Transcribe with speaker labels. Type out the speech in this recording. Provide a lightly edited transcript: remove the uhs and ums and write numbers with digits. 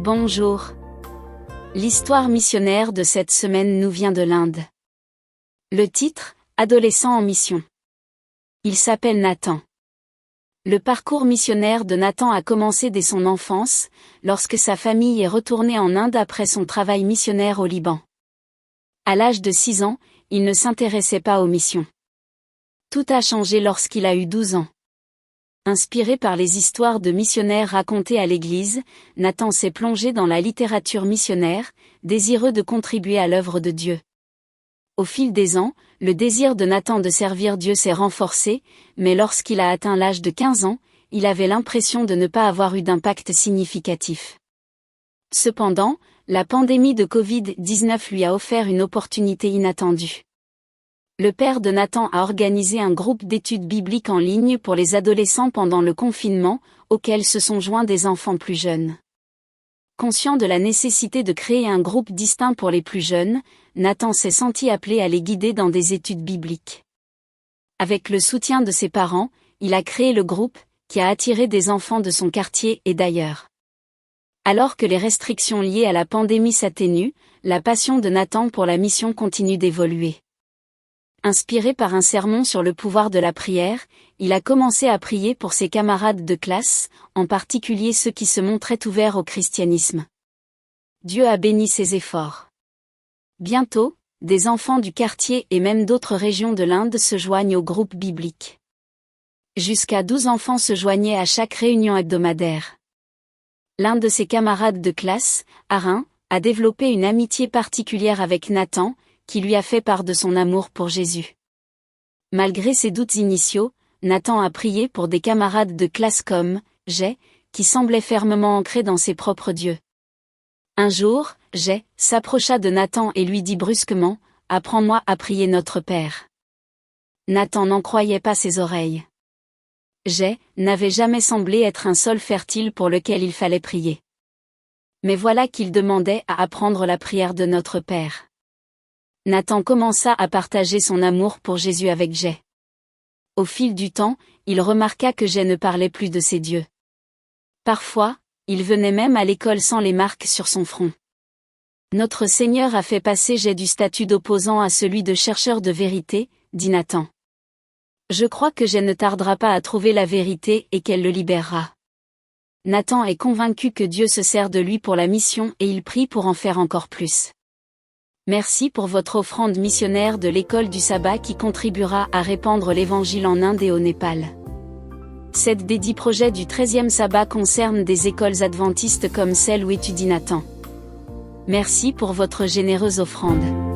Speaker 1: Bonjour. L'histoire missionnaire de cette semaine nous vient de l'Inde. Le titre, Adolescent en mission. Il s'appelle Nathan. Le parcours missionnaire de Nathan a commencé dès son enfance, lorsque sa famille est retournée en Inde après son travail missionnaire au Liban. À l'âge de 6 ans, il ne s'intéressait pas aux missions. Tout a changé lorsqu'il a eu 12 ans. Inspiré par les histoires de missionnaires racontées à l'église, Nathan s'est plongé dans la littérature missionnaire, désireux de contribuer à l'œuvre de Dieu. Au fil des ans, le désir de Nathan de servir Dieu s'est renforcé, mais lorsqu'il a atteint l'âge de 15 ans, il avait l'impression de ne pas avoir eu d'impact significatif. Cependant, la pandémie de Covid-19 lui a offert une opportunité inattendue. Le père de Nathan a organisé un groupe d'études bibliques en ligne pour les adolescents pendant le confinement, auquel se sont joints des enfants plus jeunes. Conscient de la nécessité de créer un groupe distinct pour les plus jeunes, Nathan s'est senti appelé à les guider dans des études bibliques. Avec le soutien de ses parents, il a créé le groupe, qui a attiré des enfants de son quartier et d'ailleurs. Alors que les restrictions liées à la pandémie s'atténuent, la passion de Nathan pour la mission continue d'évoluer. Inspiré par un sermon sur le pouvoir de la prière, il a commencé à prier pour ses camarades de classe, en particulier ceux qui se montraient ouverts au christianisme. Dieu a béni ses efforts. Bientôt, des enfants du quartier et même d'autres régions de l'Inde se joignent au groupe biblique. Jusqu'à 12 enfants se joignaient à chaque réunion hebdomadaire. L'un de ses camarades de classe, Arin, a développé une amitié particulière avec Nathan, qui lui a fait part de son amour pour Jésus. Malgré ses doutes initiaux, Nathan a prié pour des camarades de classe comme Jay, qui semblaient fermement ancrés dans ses propres dieux. Un jour, Jay s'approcha de Nathan et lui dit brusquement, « Apprends-moi à prier notre Père. » Nathan n'en croyait pas ses oreilles. Jay n'avait jamais semblé être un sol fertile pour lequel il fallait prier. Mais voilà qu'il demandait à apprendre la prière de notre Père. Nathan commença à partager son amour pour Jésus avec Jay. Au fil du temps, il remarqua que Jay ne parlait plus de ses dieux. Parfois, il venait même à l'école sans les marques sur son front. Notre Seigneur a fait passer Jay du statut d'opposant à celui de chercheur de vérité, dit Nathan. Je crois que Jay ne tardera pas à trouver la vérité et qu'elle le libérera. Nathan est convaincu que Dieu se sert de lui pour la mission et il prie pour en faire encore plus. Merci pour votre offrande missionnaire de l'école du sabbat qui contribuera à répandre l'évangile en Inde et au Népal. Cette des 10 projets du 13e sabbat concerne des écoles adventistes comme celle où étudie Nathan. Merci pour votre généreuse offrande.